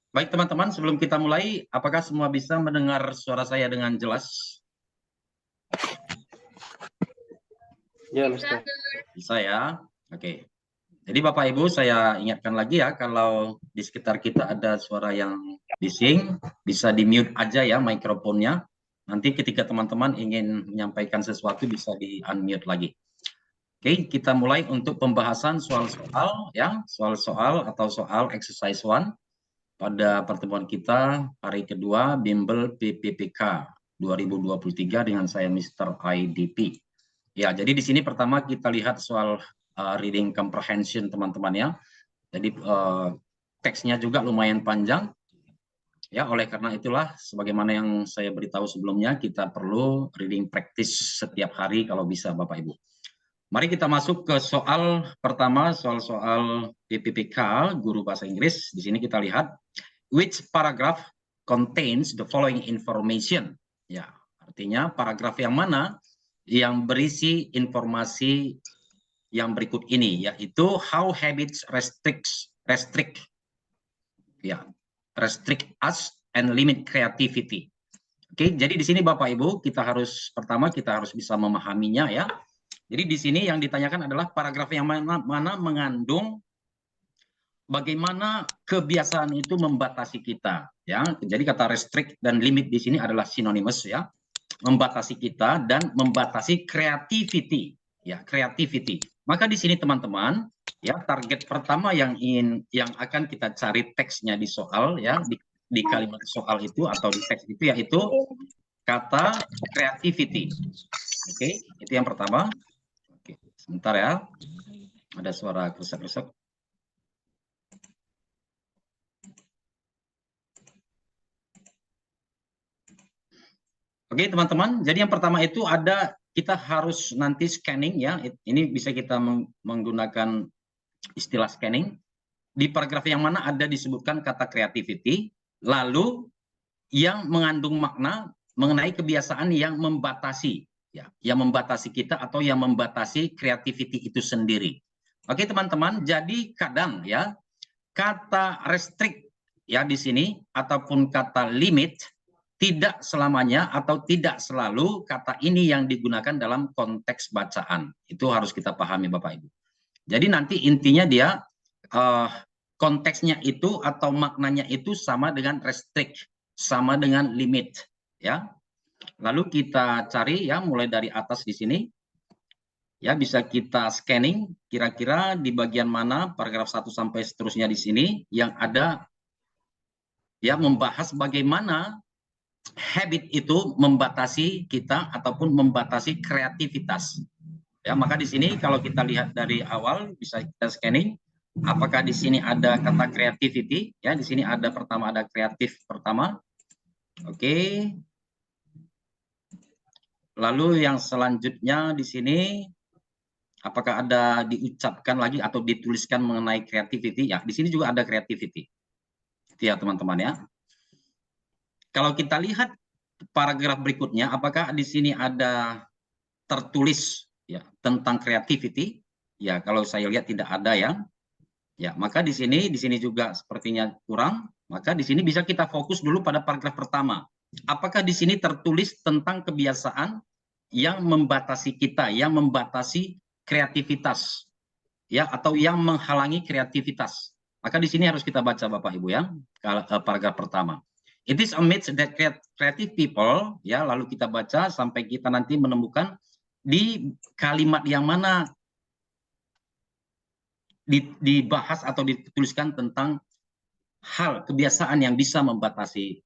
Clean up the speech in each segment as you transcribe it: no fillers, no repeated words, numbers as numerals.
Baik teman-teman, sebelum kita mulai, apakah semua bisa mendengar suara saya dengan jelas? Ya, Ustaz. Bisa ya? Oke. Jadi Bapak Ibu, saya ingatkan lagi ya, kalau di sekitar kita ada suara yang bising, bisa di-mute aja ya mikrofonnya. Nanti ketika teman-teman ingin menyampaikan sesuatu bisa di-unmute lagi. Oke, kita mulai untuk pembahasan soal-soal ya, soal-soal atau soal exercise 1 pada pertemuan kita hari kedua Bimbel PPPK 2023 dengan saya Mr. IDP. Ya, jadi di sini pertama kita lihat soal reading comprehension teman-teman ya. Jadi teksnya juga lumayan panjang. Ya, oleh karena itulah sebagaimana yang saya beritahu sebelumnya, kita perlu reading practice setiap hari kalau bisa Bapak Ibu. Mari kita masuk ke soal pertama, soal-soal PPPK guru bahasa Inggris. Di sini kita lihat which paragraph contains the following information. Ya, artinya paragraf yang mana yang berisi informasi yang berikut ini, yaitu how habits restrict us and limit creativity. Oke, jadi di sini Bapak Ibu kita harus bisa memahaminya ya. Jadi di sini yang ditanyakan adalah paragraf yang mana mengandung bagaimana kebiasaan itu membatasi kita ya. Jadi kata restrict dan limit di sini adalah synonymous ya. Membatasi kita dan membatasi creativity ya, creativity. Maka di sini teman-teman ya, target pertama yang akan kita cari teksnya di soal ya, di kalimat soal itu atau di teks itu yaitu kata creativity. Oke, itu yang pertama. Oke, sebentar ya. Ada suara krusak-krusak. Oke, teman-teman. Jadi yang pertama itu ada kita harus nanti scanning ya. Ini bisa kita menggunakan istilah scanning. Di paragraf yang mana ada disebutkan kata creativity, lalu yang mengandung makna mengenai kebiasaan yang membatasi ya, yang membatasi kita atau yang membatasi creativity itu sendiri. Oke, teman-teman. Jadi kadang ya kata restrict ya di sini ataupun kata limit tidak selamanya atau tidak selalu kata ini yang digunakan dalam konteks bacaan. Itu harus kita pahami Bapak Ibu. Jadi nanti intinya dia konteksnya itu atau maknanya itu sama dengan restrict, sama dengan limit ya. Lalu kita cari ya mulai dari atas di sini. Ya, bisa kita scanning kira-kira di bagian mana paragraf 1 sampai seterusnya di sini yang ada ya membahas bagaimana habit itu membatasi kita ataupun membatasi kreativitas. Ya, maka di sini kalau kita lihat dari awal bisa kita scanning apakah di sini ada kata creativity ya, di sini ada pertama ada kreatif pertama. Oke. Lalu yang selanjutnya di sini apakah ada diucapkan lagi atau dituliskan mengenai creativity? Ya, di sini juga ada creativity. Itu ya teman-teman ya. Kalau kita lihat paragraf berikutnya, apakah di sini ada tertulis ya tentang creativity? Ya, kalau saya lihat tidak ada ya. Ya, maka di sini juga sepertinya kurang. Maka di sini bisa kita fokus dulu pada paragraf pertama. Apakah di sini tertulis tentang kebiasaan yang membatasi kita, yang membatasi kreativitas, ya, atau yang menghalangi kreativitas? Maka di sini harus kita baca Bapak Ibu ya, paragraf pertama. It is a myth that creative people, ya, lalu kita baca sampai kita nanti menemukan di kalimat yang mana dibahas atau dituliskan tentang hal kebiasaan yang bisa membatasi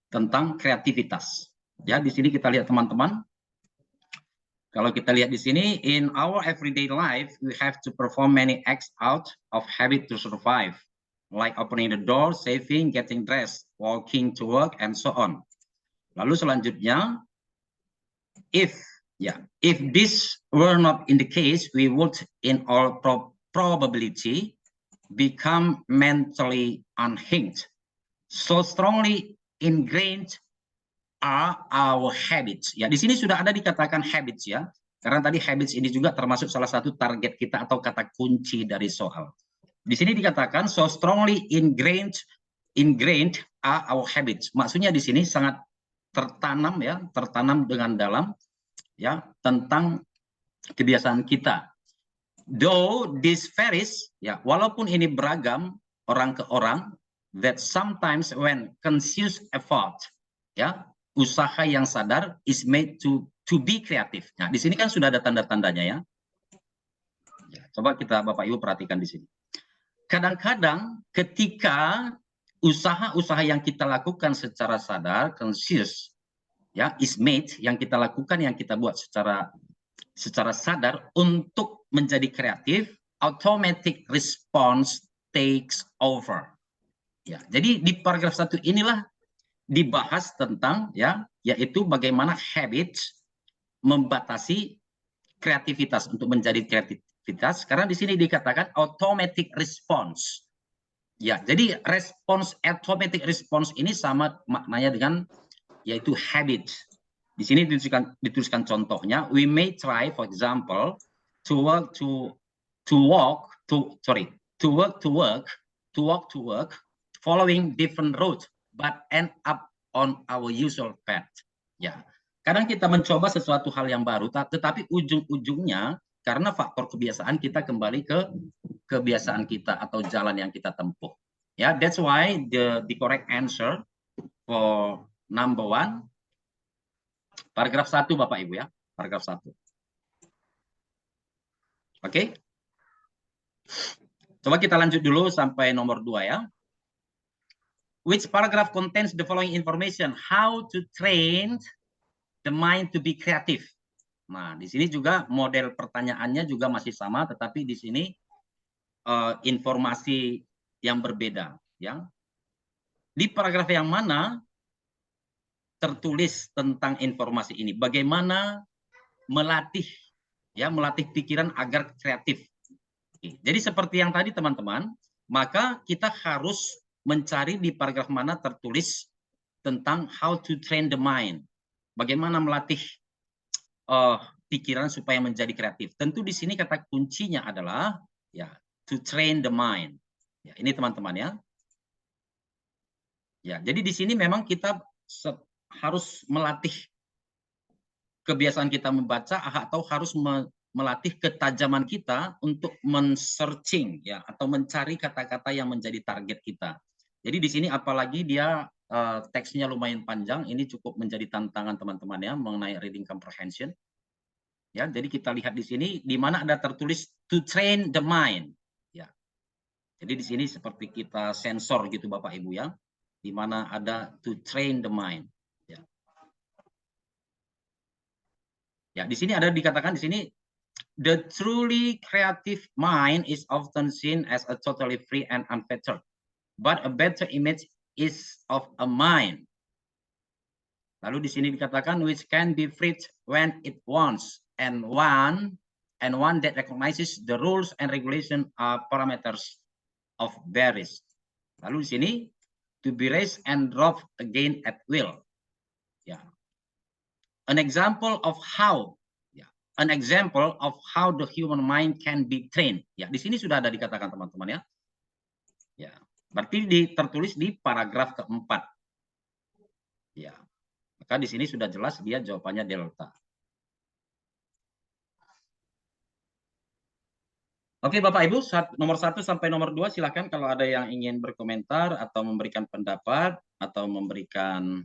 tentang kreativitas. Ya, di sini kita lihat teman-teman. Kalau kita lihat di sini, in our everyday life, we have to perform many acts out of habit to survive, like opening the door, saving, getting dressed, walking to work, and so on. Lalu selanjutnya, if this were not in the case, we would, in all probability, become mentally unhinged. So strongly ingrained are our habits. Ya, di sini sudah ada dikatakan habits ya. Karena tadi habits ini juga termasuk salah satu target kita atau kata kunci dari soal. Di sini dikatakan so strongly ingrained ingrained are our habits. Maksudnya di sini sangat tertanam ya, tertanam dengan dalam ya tentang kebiasaan kita. Though this varies ya, walaupun ini beragam orang ke orang, that sometimes when conscious effort ya, usaha yang sadar is made to be creative. Nah, di sini kan sudah ada tanda-tandanya ya. Coba kita Bapak Ibu perhatikan di sini. Kadang-kadang ketika usaha-usaha yang kita lakukan secara sadar, conscious, ya, is made, yang kita lakukan, yang kita buat secara sadar untuk menjadi kreatif, automatic response takes over. Ya, jadi di paragraf 1 inilah dibahas tentang ya, yaitu bagaimana habits membatasi kreativitas untuk menjadi kreativitas. Karena di sini dikatakan automatic response. Ya, jadi automatic response ini sama maknanya dengan yaitu habit. Di sini dituliskan contohnya, we may try for example to walk to work following different routes but end up on our usual path. Ya. Kadang kita mencoba sesuatu hal yang baru tetapi ujung-ujungnya karena faktor kebiasaan kita kembali ke kebiasaan kita atau jalan yang kita tempuh. Ya, that's why the correct answer for number 1 paragraf 1 Bapak Ibu ya, paragraf 1. Oke. Coba kita lanjut dulu sampai nomor 2 ya. Which paragraph contains the following information? How to train the mind to be creative. Nah, di sini juga model pertanyaannya juga masih sama, tetapi di sini informasi yang berbeda. Ya. Di paragraf yang mana tertulis tentang informasi ini? Bagaimana melatih pikiran agar kreatif. Jadi seperti yang tadi teman-teman, maka kita harus mencari di paragraf mana tertulis tentang how to train the mind. Bagaimana melatih pikiran supaya menjadi kreatif. Tentu di sini kata kuncinya adalah ya to train the mind. Ya, ini teman-teman ya. Ya, jadi di sini memang kita harus melatih kebiasaan kita membaca atau harus melatih ketajaman kita untuk men-searching ya atau mencari kata-kata yang menjadi target kita. Jadi di sini apalagi dia teksnya lumayan panjang, ini cukup menjadi tantangan teman-teman ya mengenai reading comprehension. Ya, jadi kita lihat di sini di mana ada tertulis to train the mind. Ya. Jadi di sini seperti kita sensor gitu Bapak Ibu ya. Di mana ada to train the mind. Ya. Ya, di sini ada dikatakan di sini the truly creative mind is often seen as a totally free and unfettered. But a better image is of a mind. Lalu di sini dikatakan which can be freed when it wants. And one that recognizes the rules and regulation are parameters of varies. Lalu di sini to be raised and dropped again at will. Ya. An example of how the human mind can be trained. Ya, di sini sudah ada dikatakan teman-teman ya. Ya, berarti tertulis di paragraf keempat. Ya. Maka di sini sudah jelas dia jawabannya delta. Oke Bapak Ibu, nomor 1 sampai nomor 2 silakan kalau ada yang ingin berkomentar atau memberikan pendapat atau memberikan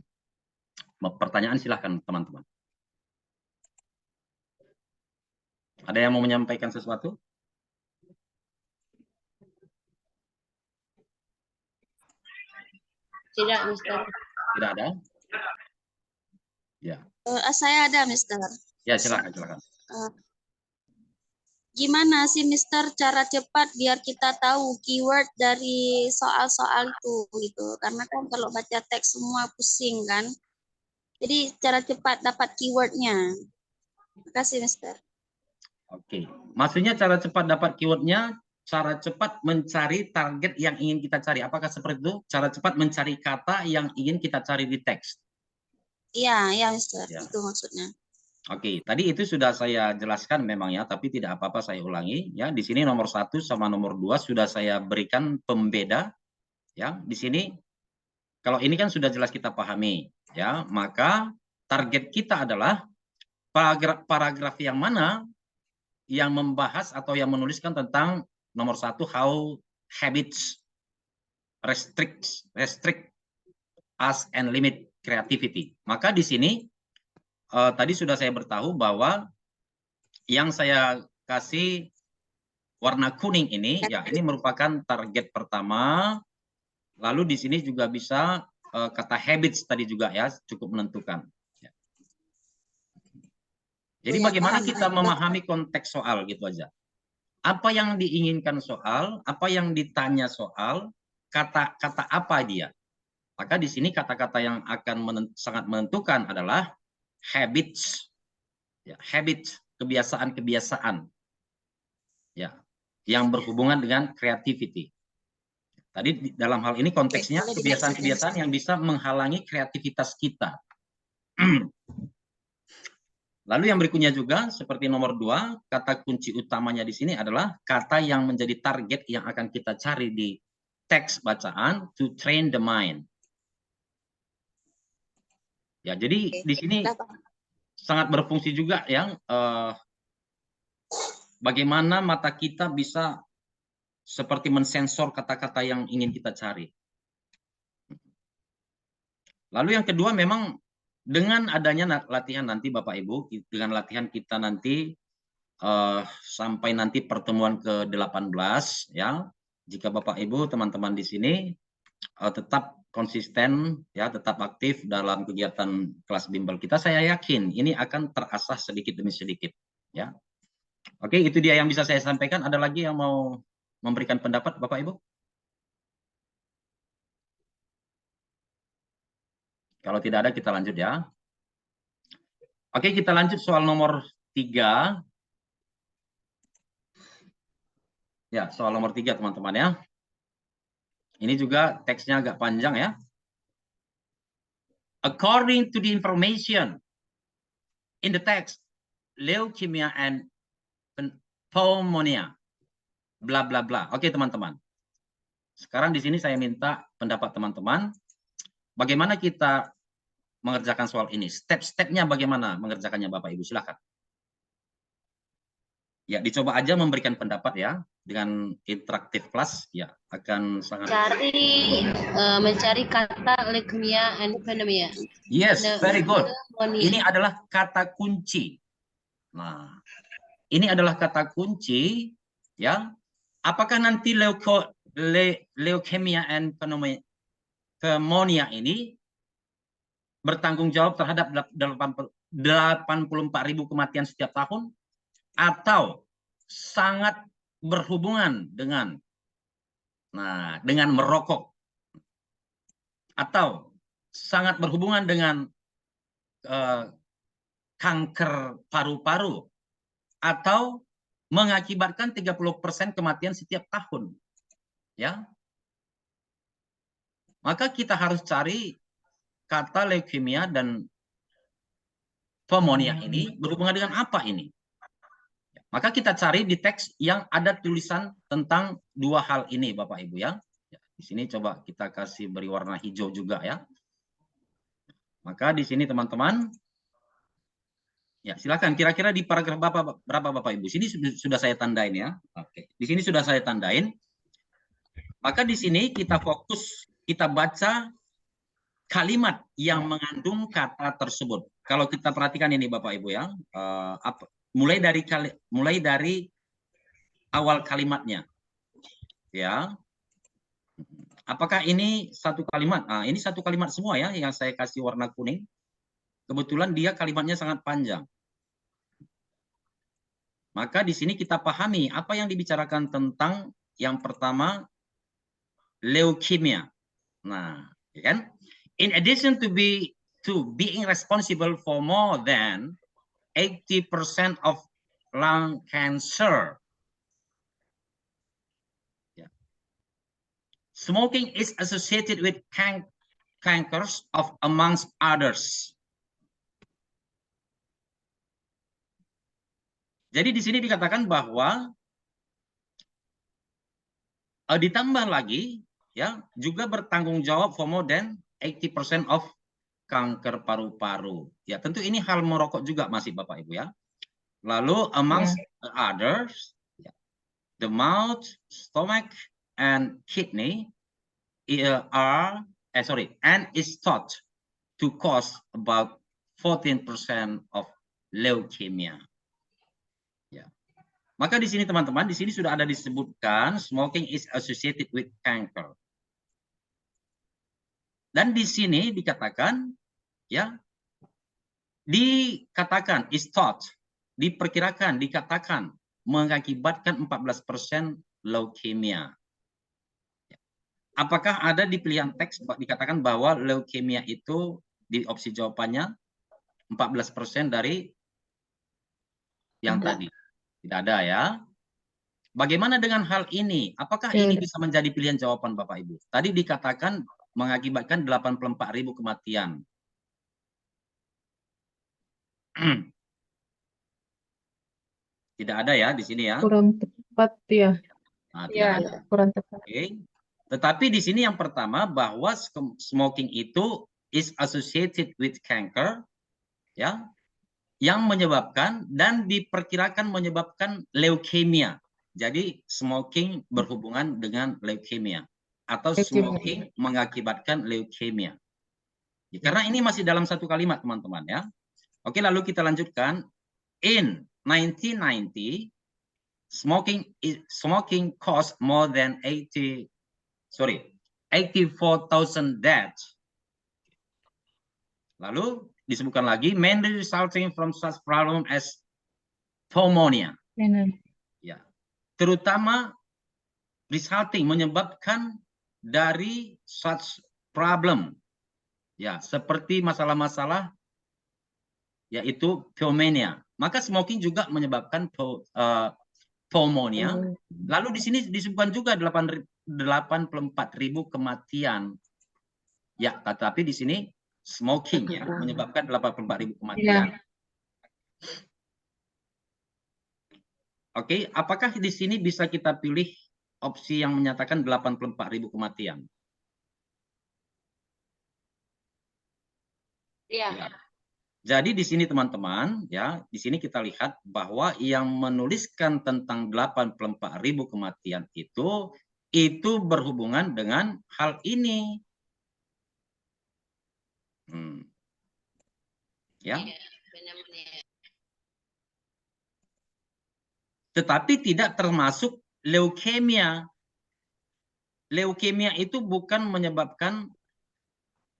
pertanyaan silakan teman-teman. Ada yang mau menyampaikan sesuatu? Tidak, Mister. Tidak ada? Ya. Saya ada, Mister. Ya, silakan. Gimana sih, Mister, cara cepat biar kita tahu keyword dari soal-soal itu gitu? Karena kan kalau baca teks semua pusing kan. Jadi cara cepat dapat keywordnya. Terima kasih, Mister. Oke, maksudnya cara cepat dapat keywordnya, cara cepat mencari target yang ingin kita cari. Apakah seperti itu? Cara cepat mencari kata yang ingin kita cari di teks. Iya, Mister. Ya. Itu maksudnya. Oke, tadi itu sudah saya jelaskan memang ya, tapi tidak apa-apa saya ulangi ya. Di sini nomor 1 sama nomor 2 sudah saya berikan pembeda ya. Di sini Kalau ini kan sudah jelas kita pahami, ya, maka target kita adalah paragraf yang mana yang membahas atau yang menuliskan tentang nomor 1, how habits restrict us and limit creativity. Maka di sini tadi sudah saya beritahu bahwa yang saya kasih warna kuning ini, ya, ini merupakan target pertama. Lalu di sini juga bisa kata habits tadi juga, ya, cukup menentukan. Ya. Jadi Ya, bagaimana paham. kita memahami konteks soal gitu aja. Apa yang diinginkan soal, apa yang ditanya soal, kata-kata apa dia. Maka di sini kata-kata yang akan sangat menentukan adalah habits, ya, habits, kebiasaan-kebiasaan, ya, yang berhubungan dengan creativity. Tadi dalam hal ini konteksnya kebiasaan-kebiasaan yang bisa menghalangi kreativitas kita. Lalu yang berikutnya juga seperti nomor 2, kata kunci utamanya di sini adalah kata yang menjadi target yang akan kita cari di teks bacaan, to train the mind. Ya, jadi di sini sangat berfungsi juga, ya, bagaimana mata kita bisa seperti mensensor kata-kata yang ingin kita cari. Lalu yang kedua, memang dengan adanya latihan nanti Bapak Ibu, dengan latihan kita nanti sampai nanti pertemuan ke-18, ya, jika Bapak Ibu teman-teman di sini tetap konsisten, ya, tetap aktif dalam kegiatan kelas bimbel kita, saya yakin ini akan terasah sedikit demi sedikit, ya. Oke, itu dia yang bisa saya sampaikan. Ada lagi yang mau memberikan pendapat Bapak Ibu? Kalau tidak ada, kita lanjut, ya. Oke, kita lanjut soal nomor 3. Ya, soal nomor 3, teman-teman, ya. Ini juga teksnya agak panjang, ya. According to the information in the text, leukemia and pneumonia, bla bla bla. Oke, teman-teman. Sekarang di sini saya minta pendapat teman-teman. Bagaimana kita mengerjakan soal ini? Step-stepnya bagaimana mengerjakannya, Bapak Ibu? Silakan. Ya, dicoba aja memberikan pendapat, ya, dengan interaktif kelas, ya, akan sangat. Mencari kata leukemia and pneumonia. Yes, very good. Ini adalah kata kunci. Nah, ini adalah kata kunci, ya. Apakah nanti leukemia and pneumonia ini bertanggung jawab terhadap 84.000 kematian setiap tahun, atau sangat berhubungan dengan merokok, atau sangat berhubungan dengan kanker paru-paru, atau mengakibatkan 30% kematian setiap tahun, ya. Maka kita harus cari kata leukemia dan pneumonia ini berhubungan dengan apa ini. Maka kita cari di teks yang ada tulisan tentang dua hal ini, Bapak Ibu, ya. Di sini coba kita kasih beri warna hijau juga, ya. Maka di sini teman-teman, ya, silakan. Kira-kira di paragraf berapa Bapak Ibu? Sini sudah saya tandain, ya. Oke. Di sini sudah saya tandain. Maka di sini kita fokus, kita baca kalimat yang mengandung kata tersebut. Kalau kita perhatikan ini Bapak Ibu, ya, mulai dari awal kalimatnya, ya. Apakah ini satu kalimat? Nah, ini satu kalimat semua, ya, yang saya kasih warna kuning. Kebetulan dia kalimatnya sangat panjang. Maka di sini kita pahami apa yang dibicarakan tentang yang pertama, leukemia. Nah, ya kan? In addition to being responsible for more than 80% of lung cancer, smoking is associated with cancers of amongst others. Jadi di sini dikatakan bahwa ditambah lagi, ya, juga bertanggung jawab for more than 80% of kanker paru-paru. Ya, tentu ini hal merokok juga masih Bapak Ibu ya. Lalu amongst others, the mouth, stomach, and kidney and is thought to cause about 14% of leukemia. Ya. Maka di sini teman-teman, di sini sudah ada disebutkan smoking is associated with cancer. Dan di sini dikatakan, ya, dikatakan is thought, diperkirakan, dikatakan mengakibatkan 14% leukemia. Apakah ada di pilihan teks dikatakan bahwa leukemia itu di opsi jawabannya 14% dari yang tadi? Tidak ada ya. Bagaimana dengan hal ini? Apakah ini bisa menjadi pilihan jawaban Bapak Ibu? Tadi dikatakan mengakibatkan 84.000 kematian. Tidak ada ya di sini ya. Kurang tepat ya. Nah, tidak ada. Kurang tepat. Oke. Tetapi di sini yang pertama bahwa smoking itu is associated with cancer, ya, yang menyebabkan dan diperkirakan menyebabkan leukemia. Jadi smoking berhubungan dengan leukemia atau smoking mengakibatkan leukemia. Ya, karena ini masih dalam satu kalimat teman-teman ya. Oke, lalu kita lanjutkan. In 1990, smoking caused more than 84,000 deaths. Lalu disebutkan lagi mainly resulting from such problem as pneumonia. Ya, terutama resulting menyebabkan dari such problem. Ya, seperti masalah-masalah yaitu pneumonia. Maka smoking juga menyebabkan pneumonia. Lalu di sini disebutkan juga 84.000 kematian. Ya, tetapi di sini smoking ya menyebabkan 84.000 kematian. Oke, apakah di sini bisa kita pilih opsi yang menyatakan 84.000 kematian? Iya. Ya. Jadi di sini teman-teman, ya, di sini kita lihat bahwa yang menuliskan tentang 84.000 kematian itu berhubungan dengan hal ini. Ya. Tetapi tidak termasuk leukemia. Leukemia itu bukan menyebabkan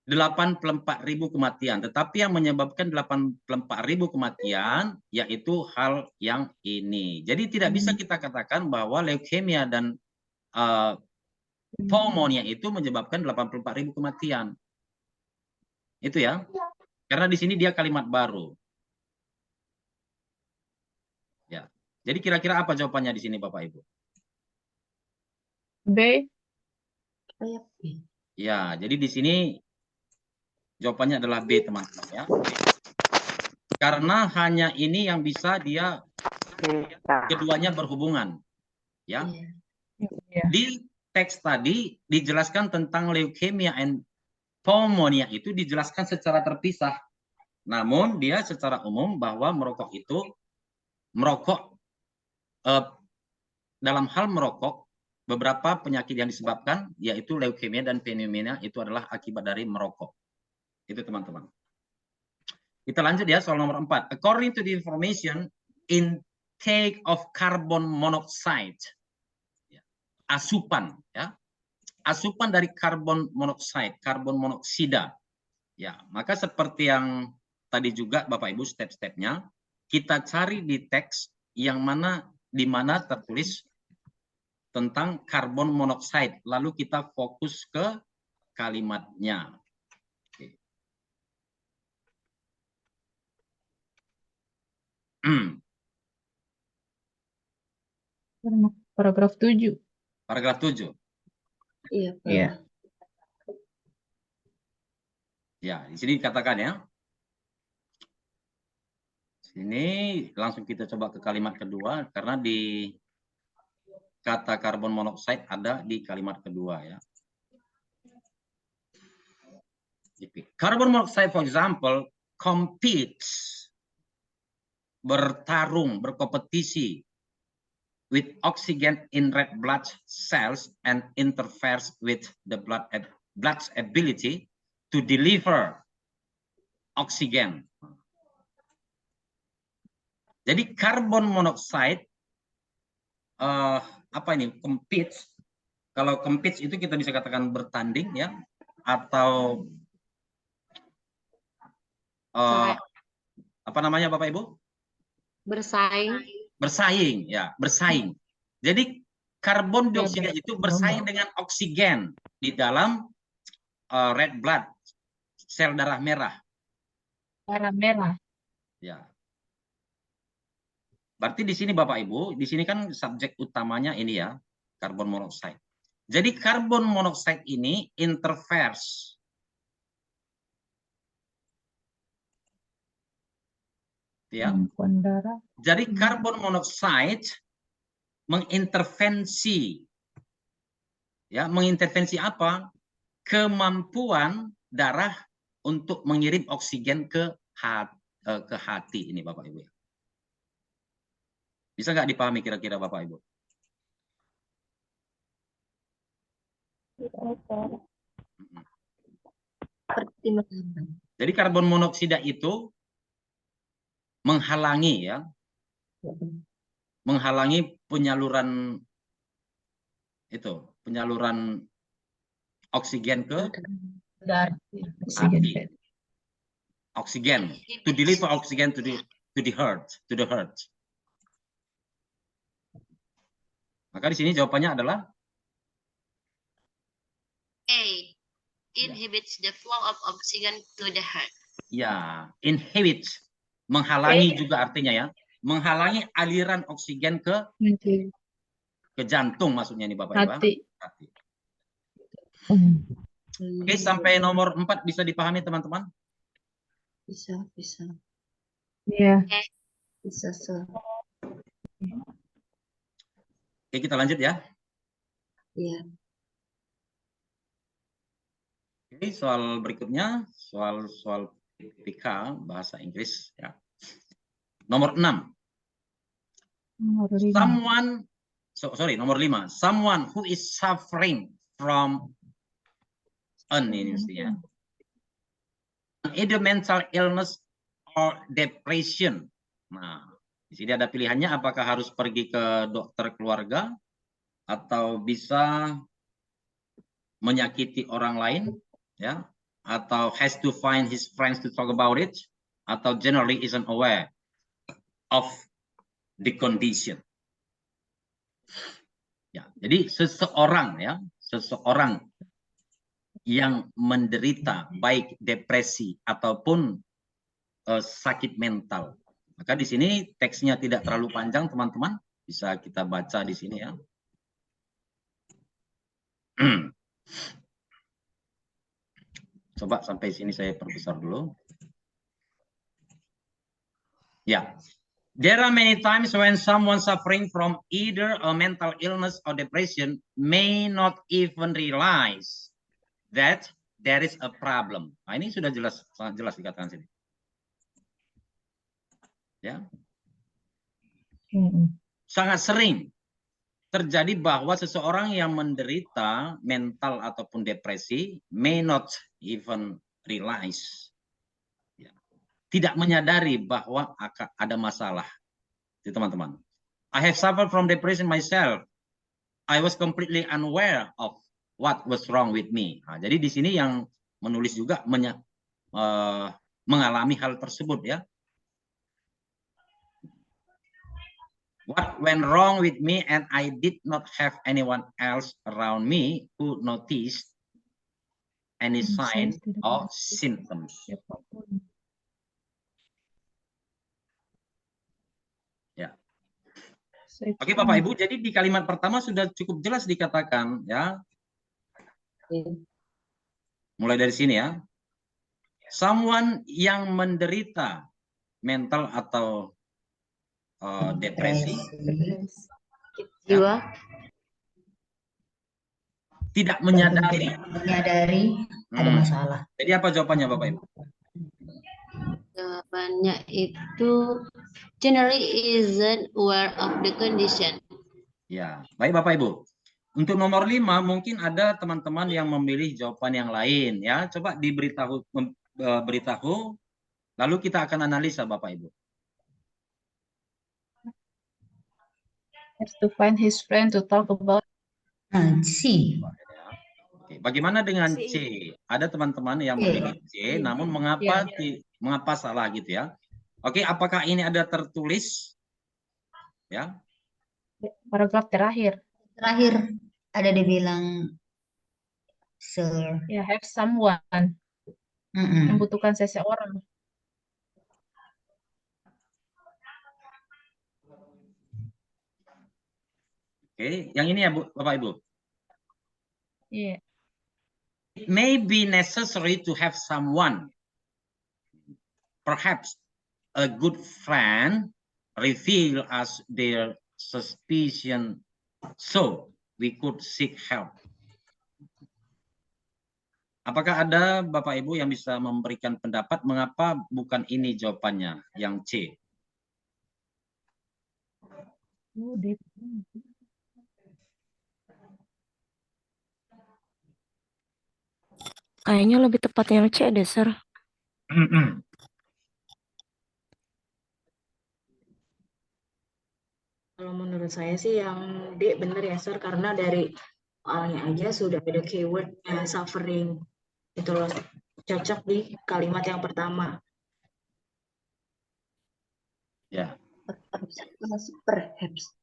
84.000 kematian, tetapi yang menyebabkan 84.000 kematian yaitu hal yang ini. Jadi tidak bisa kita katakan bahwa leukemia dan pneumonia itu menyebabkan 84.000 kematian. Itu ya. Karena di sini dia kalimat baru. Ya. Jadi kira-kira apa jawabannya di sini Bapak Ibu? B. Ya, jadi di sini jawabannya adalah B teman-teman ya. Karena hanya ini yang bisa dia keduanya berhubungan. Ya. Di teks tadi dijelaskan tentang leukemia and pneumonia itu dijelaskan secara terpisah. Namun dia secara umum bahwa merokok dalam hal merokok beberapa penyakit yang disebabkan yaitu leukemia dan pneumonia itu adalah akibat dari merokok. Itu teman-teman. Kita lanjut ya soal nomor 4. According to the information, intake of carbon monoxide, asupan ya, asupan dari karbon monoksida. Ya, maka seperti yang tadi juga Bapak Ibu step-stepnya, kita cari di teks yang mana di mana tertulis tentang karbon monoksida, lalu kita fokus ke kalimatnya. Paragraf 7. Paragraf 7. Iya. Ya, di sini dikatakan ya. Sini langsung kita coba ke kalimat kedua karena di kata karbon monoksida ada di kalimat kedua ya. Carbon monoxide, for example, competes, bertarung, berkompetisi with oxygen in red blood cells and interferes with the blood's ability to deliver oxygen. Jadi carbon monoxide apa ini? Competes. Kalau competes itu kita bisa katakan bertanding ya, atau apa namanya Bapak Ibu? Bersaing. Bersaing ya, bersaing. Jadi karbon dioksida itu bersaing dengan oksigen di dalam red blood, sel darah merah. Darah merah. Ya. Berarti di sini Bapak Ibu, di sini kan subjek utamanya ini ya, karbon monoksida. Jadi karbon monoksida ini interferes. Ya. Jadi karbon monoksida mengintervensi, ya, mengintervensi apa? Kemampuan darah untuk mengirim oksigen ke hati ini Bapak Ibu. Bisa nggak dipahami kira-kira Bapak Ibu? Jadi karbon monoksida itu menghalangi ya, menghalangi penyaluran itu, penyaluran oksigen ke hati. Oksigen, to deliver oksigen to the heart, Maka di sini jawabannya adalah A. Inhibits the flow of oxygen to the heart. Ya, inhibits, menghalangi juga artinya ya, menghalangi aliran oksigen ke jantung maksudnya nih Bapak Ibu. Hati. Oke, sampai nomor 4 bisa dipahami teman-teman? Bisa. Iya. Bisa. Oke, kita lanjut ya. Iya. Oke, soal berikutnya, soal PK bahasa Inggris ya. Nomor 6. Nomor 5. Someone who is suffering from either mental illness or depression. Nah, di sini ada pilihannya apakah harus pergi ke dokter keluarga atau bisa menyakiti orang lain ya, atau has to find his friends to talk about it, atau generally isn't aware of the condition. Ya, jadi seseorang yang menderita baik depresi ataupun sakit mental. Maka di sini teksnya tidak terlalu panjang, teman-teman. Bisa kita baca di sini ya. Coba sampai sini saya perbesar dulu. Ya. There are many times when someone suffering from either a mental illness or depression may not even realize that there is a problem. Nah, ini sudah sangat jelas dikatakan sini. Ya. Sangat sering terjadi bahwa seseorang yang menderita mental ataupun depresi may not even realize, ya, tidak menyadari bahwa ada masalah. Teman-teman, I have suffered from depression myself. I was completely unaware of what was wrong with me. Nah, jadi di sini yang menulis juga mengalami hal tersebut ya. What went wrong with me and I did not have anyone else around me who noticed any sign or symptoms. Ya. Oke Bapak Ibu, jadi di kalimat pertama sudah cukup jelas dikatakan ya. Mulai dari sini ya. Someone yang menderita mental atau depresi jiwa tidak menyadari ada masalah. Jadi apa jawabannya Bapak Ibu? Jawabannya itu generally isn't aware of the condition. Ya, baik Bapak Ibu. Untuk nomor 5 mungkin ada teman-teman yang memilih jawaban yang lain ya. Coba beritahu lalu kita akan analisa Bapak Ibu. Has to find his friend to talk about. C. Oke, bagaimana dengan C? Ada teman-teman yang memilih C, namun mengapa salah gitu ya? Oke, apakah ini ada tertulis? Ya. Paragraf terakhir. Terakhir ada dibilang sir. Ya, have someone. Membutuhkan seseorang. Oke, yang ini ya Bapak Ibu. Iya. It may be necessary to have someone, perhaps a good friend, reveal us their suspicion so we could seek help. Apakah ada Bapak Ibu yang bisa memberikan pendapat mengapa bukan ini jawabannya yang C? Kayaknya lebih tepat yang C deh, Sir. Kalau menurut saya sih yang D bener ya, Sir, karena dari soalnya aja sudah ada keywordnya suffering. Itu loh, cocok di kalimat yang pertama. Ya. Perhaps.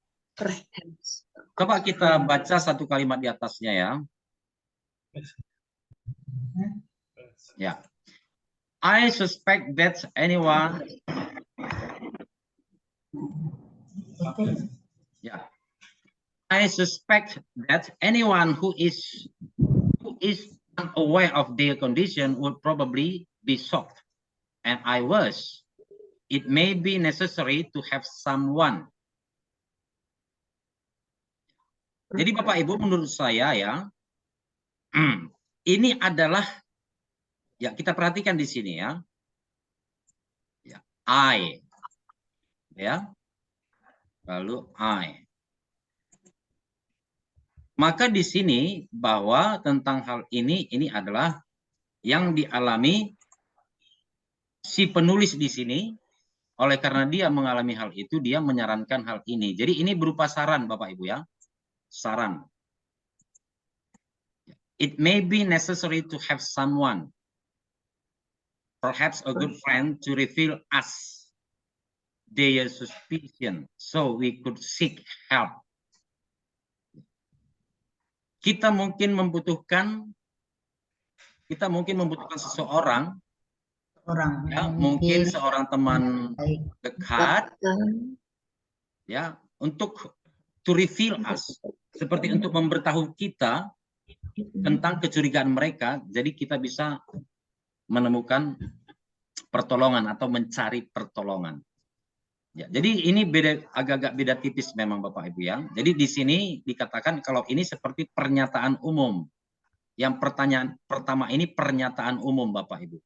Coba kita baca satu kalimat di atasnya ya. Ya. I suspect that anyone. Yeah. I suspect that anyone who is unaware of their condition would probably be shocked. And I was. It may be necessary to have someone. Jadi Bapak Ibu menurut saya ya, ini adalah ya kita perhatikan di sini ya. Ya, I. Ya. Lalu I. Maka di sini bahwa tentang hal ini adalah yang dialami si penulis di sini. Oleh karena dia mengalami hal itu, dia menyarankan hal ini. Jadi ini berupa saran Bapak Ibu ya. Saran. It may be necessary to have someone, perhaps a good friend, to reveal us their suspicion so we could seek help. Kita mungkin membutuhkan seseorang, ya, mungkin seorang teman dekat, ya, untuk to reveal us, seperti untuk memberitahu kita tentang kecurigaan mereka, jadi kita bisa menemukan pertolongan atau mencari pertolongan. Ya, jadi ini agak-agak beda tipis memang Bapak Ibu ya. Jadi di sini dikatakan kalau ini seperti pernyataan umum. Yang pertanyaan pertama ini pernyataan umum Bapak Ibu.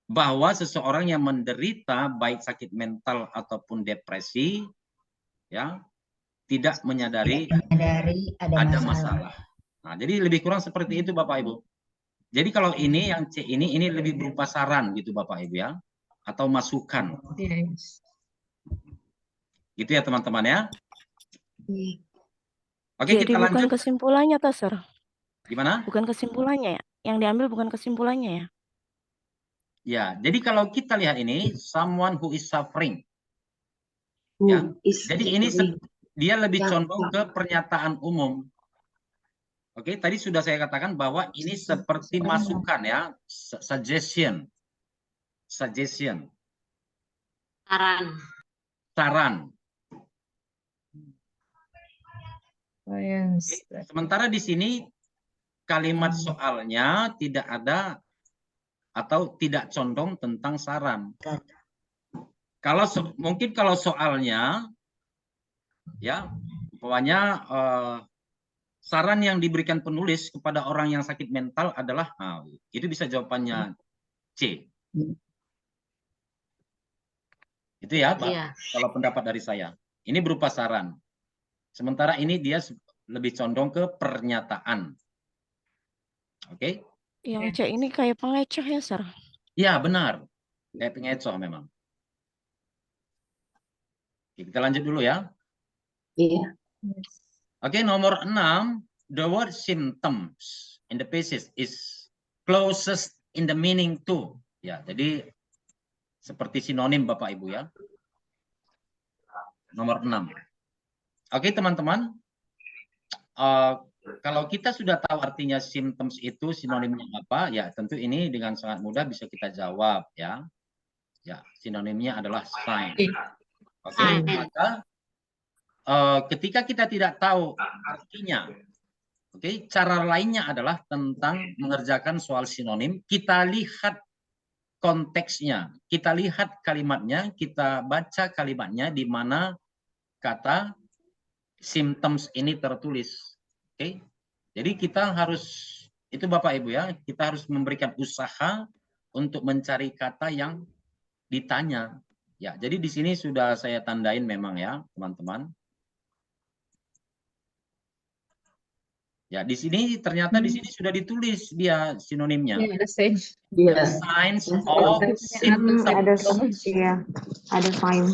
Bahwa seseorang yang menderita baik sakit mental ataupun depresi ya tidak menyadari ada masalah. Nah, jadi lebih kurang seperti itu Bapak Ibu. Jadi kalau ini yang C ini lebih berupa saran gitu Bapak Ibu ya, atau masukan. Yes. Gitu ya teman-teman ya. Oke, Jadi kita lanjut. bukan kesimpulannya toh, Sir? Gimana? Bukan kesimpulannya ya? Yang diambil bukan kesimpulannya ya? Ya, jadi kalau kita lihat ini, someone who is suffering. Ya. Jadi ini dia lebih condong ke pernyataan umum. Oke, tadi sudah saya katakan bahwa ini seperti masukan ya, suggestion. Saran. Sementara di sini kalimat soalnya tidak ada atau tidak condong tentang saran. Mungkin kalau soalnya ya, pokoknya saran yang diberikan penulis kepada orang yang sakit mental adalah, itu bisa jawabannya C. Itu ya, Pak, Iya. kalau pendapat dari saya. Ini berupa saran. Sementara ini dia lebih condong ke pernyataan. Oke? Yang C ini kayak pengecoh ya, Sir? Ya, benar. Kayak pengecoh memang. Oke, kita lanjut dulu ya. Iya. Oke, nomor 6. The word symptoms in the passage is closest in the meaning to. Ya, jadi seperti sinonim Bapak Ibu ya. Nomor 6. Oke, teman-teman. Kalau kita sudah tahu artinya symptoms itu sinonimnya apa, ya tentu ini dengan sangat mudah bisa kita jawab ya. Ya, sinonimnya adalah sign. Oke, maka ketika kita tidak tahu artinya, oke, cara lainnya adalah tentang mengerjakan soal sinonim. Kita lihat konteksnya, kita lihat kalimatnya, kita baca kalimatnya di mana kata symptoms ini tertulis. Oke, jadi kita harus, itu Bapak Ibu ya, kita harus memberikan usaha untuk mencari kata yang ditanya. Ya, jadi di sini sudah saya tandain memang ya, teman-teman. Ya, di sini ternyata di sini sudah ditulis dia sinonimnya. Yeah, the same. Iya. Signs of symptoms. Iya, ada sign.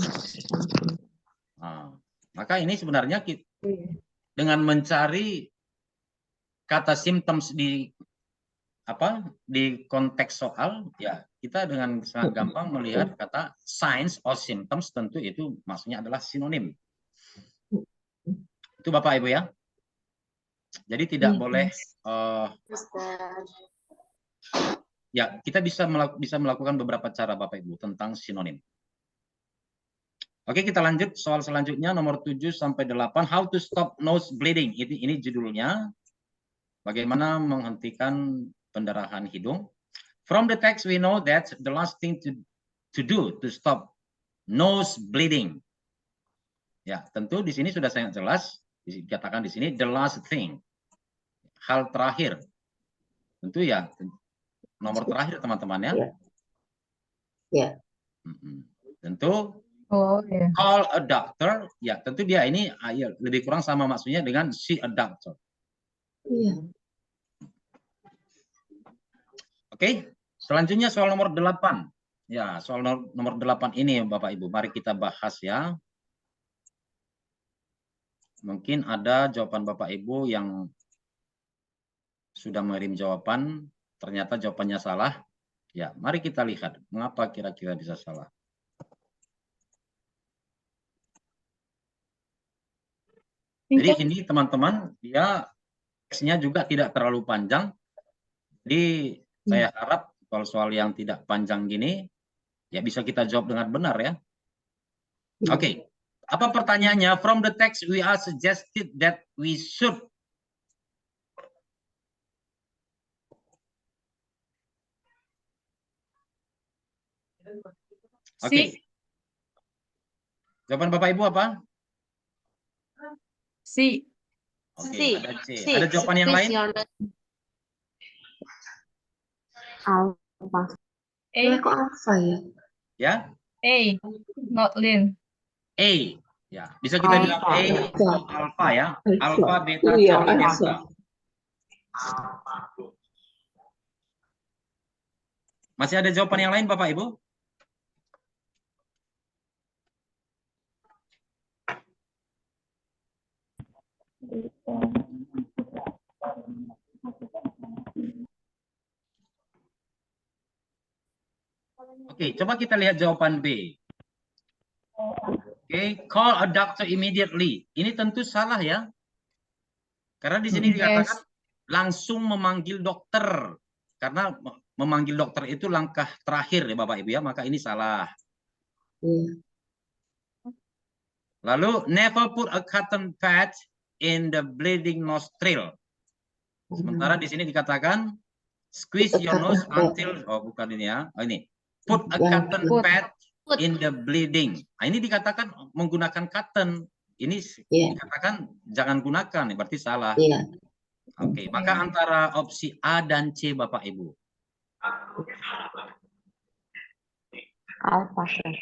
Nah, maka ini sebenarnya kita, dengan mencari kata symptoms di konteks soal, ya kita dengan sangat gampang melihat kata signs or symptoms, tentu itu maksudnya adalah sinonim. Itu Bapak Ibu ya. Jadi tidak boleh ya, kita bisa melakukan beberapa cara Bapak Ibu tentang sinonim. Oke, kita lanjut soal selanjutnya nomor 7 sampai 8, how to stop nose bleeding. Ini judulnya. Bagaimana menghentikan pendarahan hidung. From the text we know that the last thing to do to stop nose bleeding. Ya, tentu di sini sudah sangat jelas dikatakan di sini the last thing. Hal terakhir. Tentu ya nomor terakhir teman-teman ya. Ya. Tentu Yeah. call a doctor. Ya, tentu dia ini lebih kurang sama maksudnya dengan see a doctor. Iya. Oke, selanjutnya soal nomor 8. Ya, soal nomor 8 ini Bapak Ibu, mari kita bahas ya. Mungkin ada jawaban Bapak Ibu yang sudah mengirim jawaban, ternyata jawabannya salah. Ya, mari kita lihat mengapa kira-kira bisa salah. Jadi ini teman-teman, dia teksnya juga tidak terlalu panjang. Jadi saya harap soal-soal yang tidak panjang gini ya bisa kita jawab dengan benar ya. Oke. Apa pertanyaannya? From the text we are suggested that we should. Oke. Jawaban Bapak Ibu apa? C. Oke, ada C. Ada jawaban yang lain? Alpha. A. Kok alfa ya? Ya? A. Not Lin. A. Ya, bisa kita bilang A atau alfa ya. Alfa, beta, Iya, gamma, alfa. delta. Masih ada jawaban yang lain Bapak Ibu? Oke, coba kita lihat jawaban B. Oke, call a doctor immediately. Ini tentu salah ya. Karena di sini dikatakan langsung memanggil dokter. Karena memanggil dokter itu langkah terakhir ya Bapak Ibu ya, maka ini salah. Lalu never put a cotton pad in the bleeding nostril. Sementara di sini dikatakan squeeze your nose until, oh bukan ini ya, oh ini. Put a cotton pad in the bleeding. Nah, ini dikatakan menggunakan cotton. Ini dikatakan jangan gunakan, berarti salah. Oke, maka antara opsi A dan C Bapak Ibu. Alpha, Sir.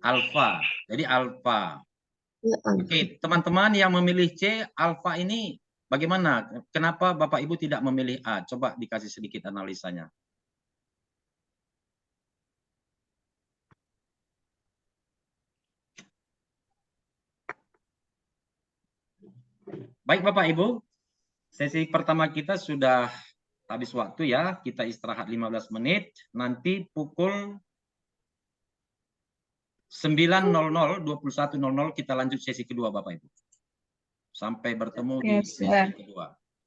Alfa. Jadi alfa. Ya, Alpha. Oke, teman-teman yang memilih C, alfa ini bagaimana? Kenapa Bapak Ibu tidak memilih A? Coba dikasih sedikit analisanya. Baik Bapak Ibu, sesi pertama kita sudah habis waktu ya. Kita istirahat 15 menit. Nanti pukul 9.00, 21.00 kita lanjut sesi kedua Bapak Ibu. Sampai bertemu di Yes, sesi sir. kedua.